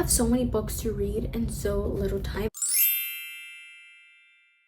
have so many books to read in so little time.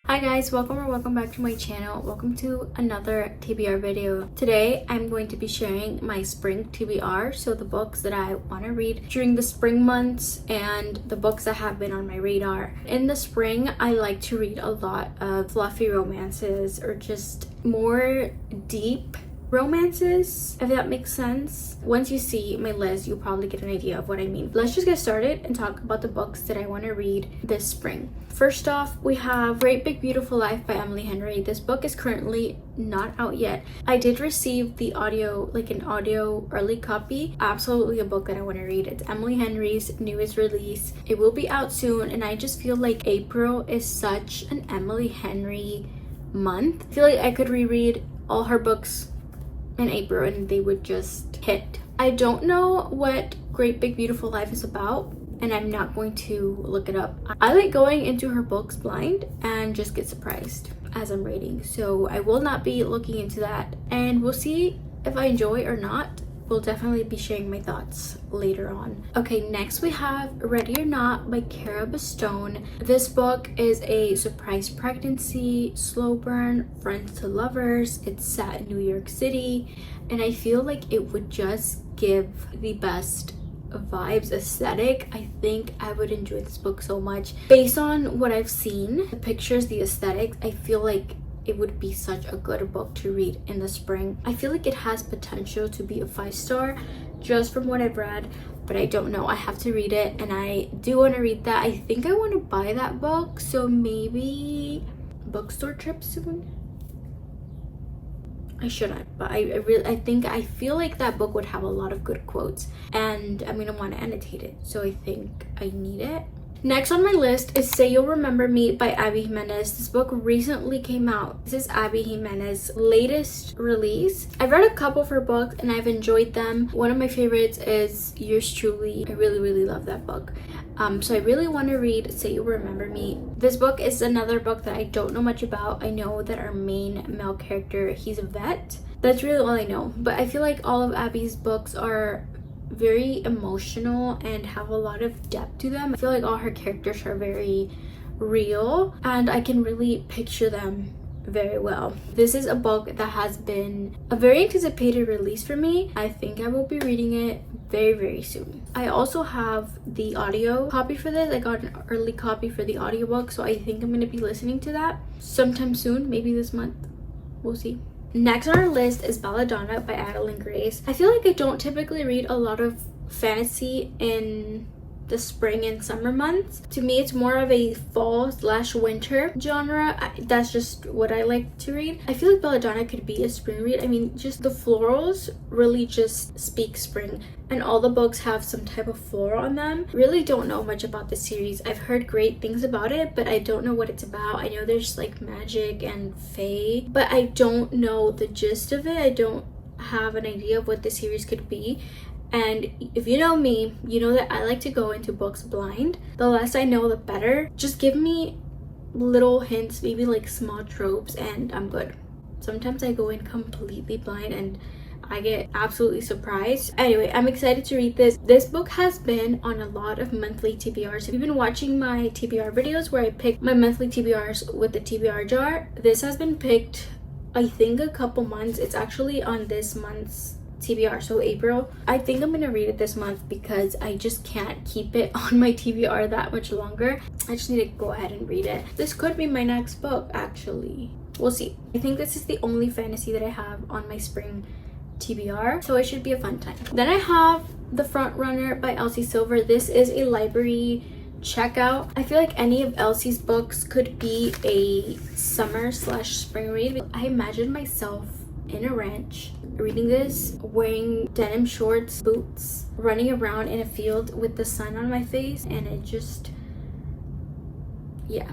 Hi guys, welcome back to my channel. Welcome to another TBR video. Today I'm going to be sharing my spring TBR, so the books that I want to read during the spring months and the books that have been on my radar. In the spring, I like to read a lot of fluffy romances or just more deep romances, if that makes sense. Once you see my list, you'll probably get an idea of what I mean. Let's just get started and talk about the books that I want to read this spring. First off, we have Great Big Beautiful Life by Emily Henry. This book is currently not out yet. I did receive the audio, like an audio early copy. Absolutely a book that I want to read. It's Emily Henry's newest release. It will be out soon, and I just feel like April is such an Emily Henry month. I feel like I could reread all her books in April and they would just hit. I don't know what Great Big Beautiful Life is about, and I'm not going to look it up. I like going into her books blind and just get surprised as I'm reading, so I will not be looking into that, and we'll see if I enjoy or not. We'll definitely be sharing my thoughts later on. Okay, next we have Ready or Not by Cara Bastone. This book is a surprise pregnancy, slow burn, friends to lovers. It's set in New York City, and I feel like it would just give the best vibes aesthetic. I think I would enjoy this book so much. Based on what I've seen, the pictures, the aesthetics, I feel like it would be such a good book to read in the spring. I feel like it has potential to be a 5-star just from what I've read, but I don't know. I have to read it, and I do want to read that. I think I want to buy that book, so maybe bookstore trip soon. I shouldn't, but I feel like that book would have a lot of good quotes, and I'm gonna want to annotate it, so I think I need it. Next on my list is Say You'll Remember Me by Abby Jimenez. This book recently came out. This is Abby Jimenez's latest release. I've read a couple of her books and I've enjoyed them. One of my favorites is Yours Truly. I really love that book. So I really want to read Say You'll Remember Me. This book is another book that I don't know much about. I know that our main male character, he's a vet. That's really all I know. But I feel like all of Abby's books are very emotional and have a lot of depth to them. I feel like all her characters are very real and I can really picture them very well. This is a book that has been a very anticipated release for me. I think I will be reading it very soon. I also have the audio copy for this. I got an early copy for the audiobook, so I think I'm going to be listening to that sometime soon, maybe this month. We'll see. Next on our list is Belladonna by Adeline Grace. I feel like I don't typically read a lot of fantasy in the spring and summer months. To me, it's more of a fall/winter genre. That's just what I like to read. I feel like Belladonna could be a spring read. I mean, just the florals really just speak spring, and all the books have some type of floral on them. Really don't know much about the series. I've heard great things about it, but I don't know what it's about. I know there's like magic and fae, but I don't know the gist of it. I don't have an idea of what the series could be. And if you know me, you know that I like to go into books blind. The less I know, the better. Just give me little hints, maybe like small tropes, and I'm good. Sometimes I go in completely blind and I get absolutely surprised. Anyway, I'm excited to read this. This book has been on a lot of monthly TBRs. If you've been watching my TBR videos where I pick my monthly TBRs with the TBR jar, this has been picked, I think, a couple months. It's actually on this month's TBR, so April. I think I'm gonna read it this month because I just can't keep it on my TBR that much longer. I just need to go ahead and read it. This could be my next book, actually. We'll see. I think this is the only fantasy that I have on my spring TBR, so it should be a fun time. Then I have The Front Runner by Elsie Silver. This is a library checkout. I feel like any of Elsie's books could be a summer/spring read. I imagine myself in a ranch reading this, wearing denim shorts, boots, running around in a field with the sun on my face, and it just, yeah,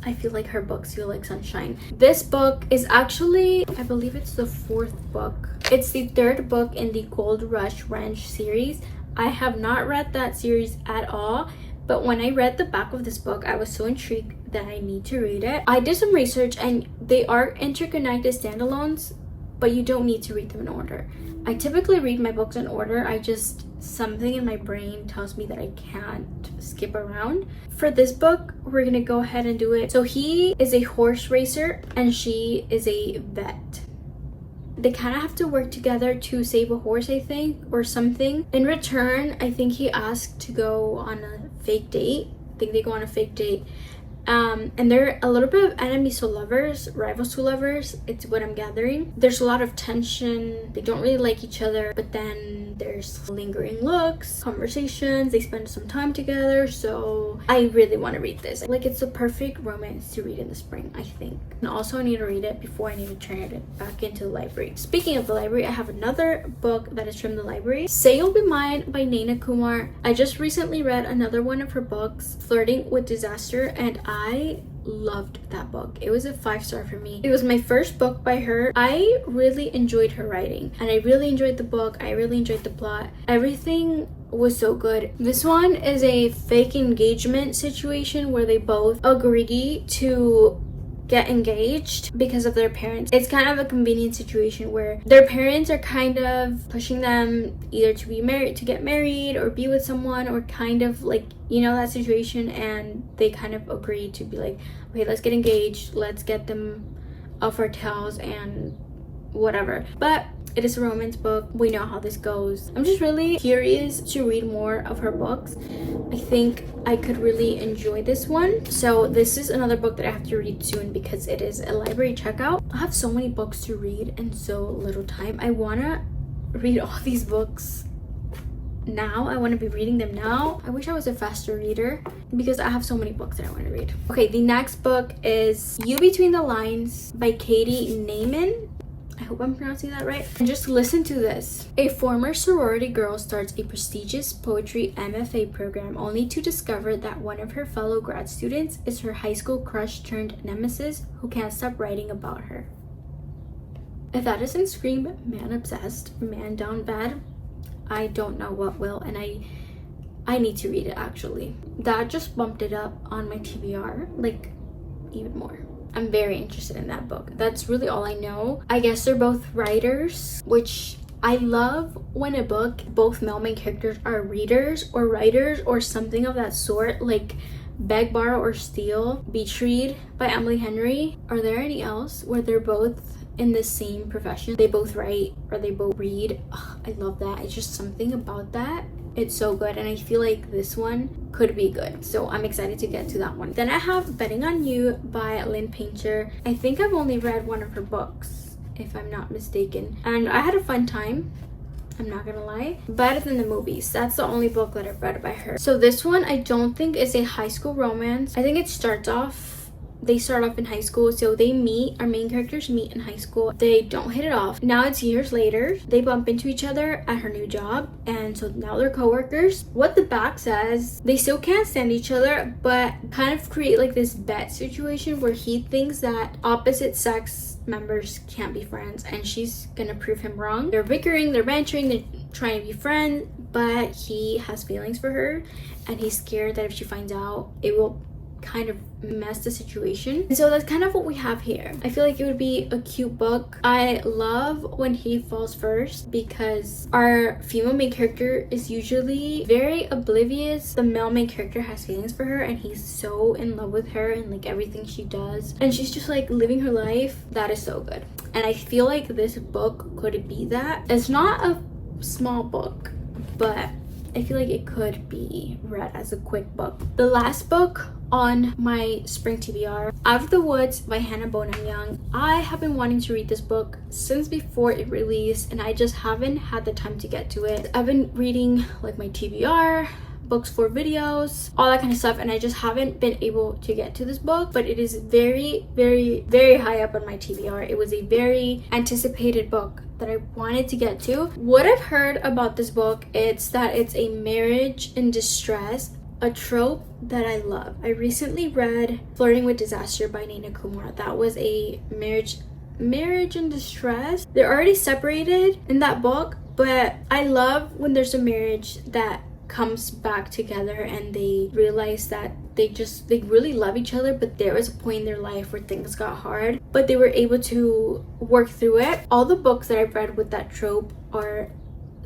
I feel like her books feel like sunshine. This book is actually, I believe it's the 4th book. It's the 3rd book in the Gold Rush Ranch series. I have not read that series at all, but when I read the back of this book, I was so intrigued that I need to read it. I did some research and they are interconnected standalones, but you don't need to read them in order. I typically read my books in order. I just something in my brain tells me that I can't skip around. For this book, we're gonna go ahead and do it. So he is a horse racer and she is a vet. They kind of have to work together to save a horse, I think, or something. In return, I think he asked to go on a fake date. I think they go on a fake date. And they're a little bit of enemies to lovers, rivals to lovers. It's what I'm gathering. There's a lot of tension. They don't really like each other, but then there's lingering looks, conversations. They spend some time together. So I really want to read this. Like, it's a perfect romance to read in the spring, I think. And also I need to read it before I need to turn it back into the library. Speaking of the library, I have another book that is from the library. Say You'll Be Mine by Naina Kumar. I just recently read another one of her books, Flirting with Disaster, and I loved that book. It was a 5-star for me. It was my first book by her. I really enjoyed her writing and I really enjoyed the book. I really enjoyed the plot. Everything was so good. This one is a fake engagement situation where they both agree to get engaged because of their parents. It's kind of a convenient situation where their parents are kind of pushing them either to be married, to get married or be with someone, or kind of like, you know, that situation, and they kind of agree to be like, okay, let's get engaged, let's get them off our tails and whatever. But it is a romance book. We know how this goes. I'm just really curious to read more of her books. I think I could really enjoy this one. So this is another book that I have to read soon because it is a library checkout. I have so many books to read in so little time. I want to read all these books now. I want to be reading them now. I wish I was a faster reader because I have so many books that I want to read. Okay, the next book is You Between the Lines by Katie Naiman. I hope I'm pronouncing that right. And just listen to this. A former sorority girl starts a prestigious poetry MFA program only to discover that one of her fellow grad students is her high school crush turned nemesis who can't stop writing about her. If that doesn't scream man obsessed, man down bad, I don't know what will. And I need to read it actually. That just bumped it up on my TBR, like even more. I'm very interested in that book. That's really all I know. I guess they're both writers, which I love when a book, both male main characters are readers or writers or something of that sort, like Beg, Borrow, or Steal, Beach Read by Emily Henry. Are there any else where they're both in the same profession? They both write or they both read. Ugh, I love that. It's just something about that. It's so good, and I feel like this one could be good, so I'm excited to get to that one. Then I have Betting on You by Lynn Painter. I think I've only read one of her books, if I'm not mistaken, and I had a fun time. I'm not gonna lie. Better than the movies. That's the only book that I've read by her. So this one I don't think is a high school romance. I think it starts off, they start off in high school, so they meet, our main characters meet in high school. They don't hit it off. Now it's years later. They bump into each other at her new job, and so now they're co-workers. What the back says, they still can't stand each other, but kind of create like this bet situation where he thinks that opposite sex members can't be friends, and she's gonna prove him wrong. They're bickering, they're bantering, they're trying to be friends, but he has feelings for her, and he's scared that if she finds out, it will kind of mess the situation. And so that's kind of what we have here. I feel like it would be a cute book. I love when he falls first because our female main character is usually very oblivious. The male main character has feelings for her and he's so in love with her and like everything she does, and she's just like living her life. That is so good, and I feel like this book could be that. It's not a small book, but I feel like it could be read as a quick book. The last book on my spring TBR, Out of the Woods by Hannah Bonham Young. I have been wanting to read this book since before it released, and I just haven't had the time to get to it. I've been reading like my TBR, books for videos, all that kind of stuff, and I just haven't been able to get to this book, but it is very, very, very high up on my TBR. It was a very anticipated book that I wanted to get to. What I've heard about this book, it's that it's a marriage in distress, a trope that I love. I recently read Flirting with Disaster by Naina Kumar. That was a marriage in distress. They're already separated in that book, but I love when there's a marriage that comes back together and they realize that they really love each other, but there was a point in their life where things got hard, but they were able to work through it. All the books that I've read with that trope are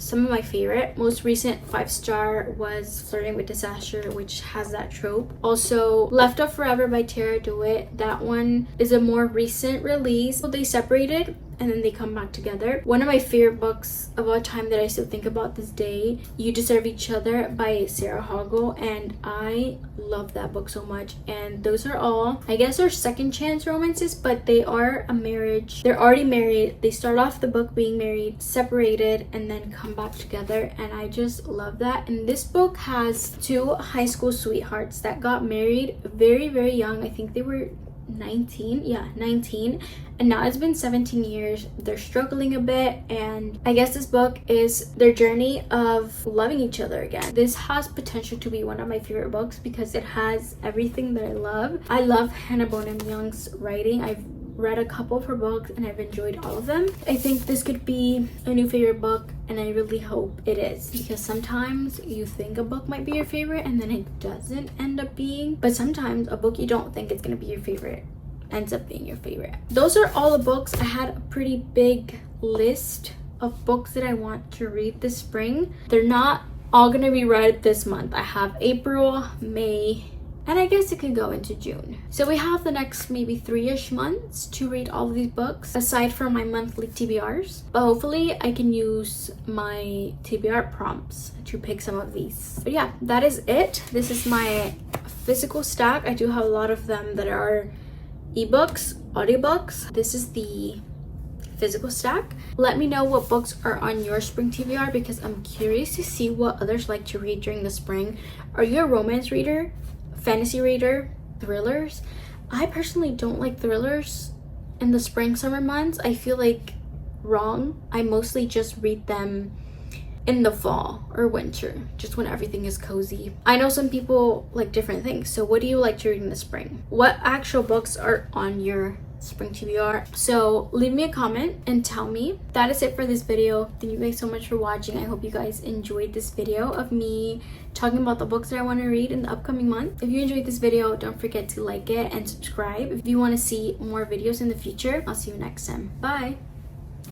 some of my favorite. Most recent 5-star was Flirting with Disaster, which has that trope. Also, Left Up Forever by Tara DeWitt. That one is a more recent release. So they separated and then they come back together. One of my favorite books of all time that I still think about this day, You Deserve Each Other by Sarah Hoggle, and I love that book so much. And those are all, I guess, are second chance romances, but they are a marriage. They're already married. They start off the book being married, separated, and then come back together, and I just love that. And this book has 2 high school sweethearts that got married very, very young. I think they were 19, yeah, 19, and now it's been 17 years. They're struggling a bit, and I guess this book is their journey of loving each other again. This has potential to be one of my favorite books because it has everything that I love. I love Hannah Bonham Young's writing. I've read a couple of her books and I've enjoyed all of them. I think this could be a new favorite book, and I really hope it is, because sometimes you think a book might be your favorite and then it doesn't end up being. But sometimes a book you don't think is going to be your favorite ends up being your favorite. Those are all the books. I had a pretty big list of books that I want to read this spring. They're not all going to be read this month. I have April, May, and I guess it could go into June. So we have the next maybe 3-ish months to read all of these books, aside from my monthly TBRs. But hopefully I can use my TBR prompts to pick some of these. But yeah, that is it. This is my physical stack. I do have a lot of them that are ebooks, audiobooks. This is the physical stack. Let me know what books are on your spring TBR, because I'm curious to see what others like to read during the spring. Are you a romance reader? Fantasy reader? Thrillers? I personally don't like thrillers in the spring summer months. I feel like wrong. I mostly just read them in the fall or winter, just when everything is cozy. I know some people like different things, so what do you like to read in the spring? What actual books are on your spring TBR? So leave me a comment and tell me. That is it for this video. Thank you guys so much for watching. I hope you guys enjoyed this video of me talking about the books that I want to read in the upcoming month. If you enjoyed this video, don't forget to like it and subscribe if you want to see more videos in the future. I'll see you next time. Bye.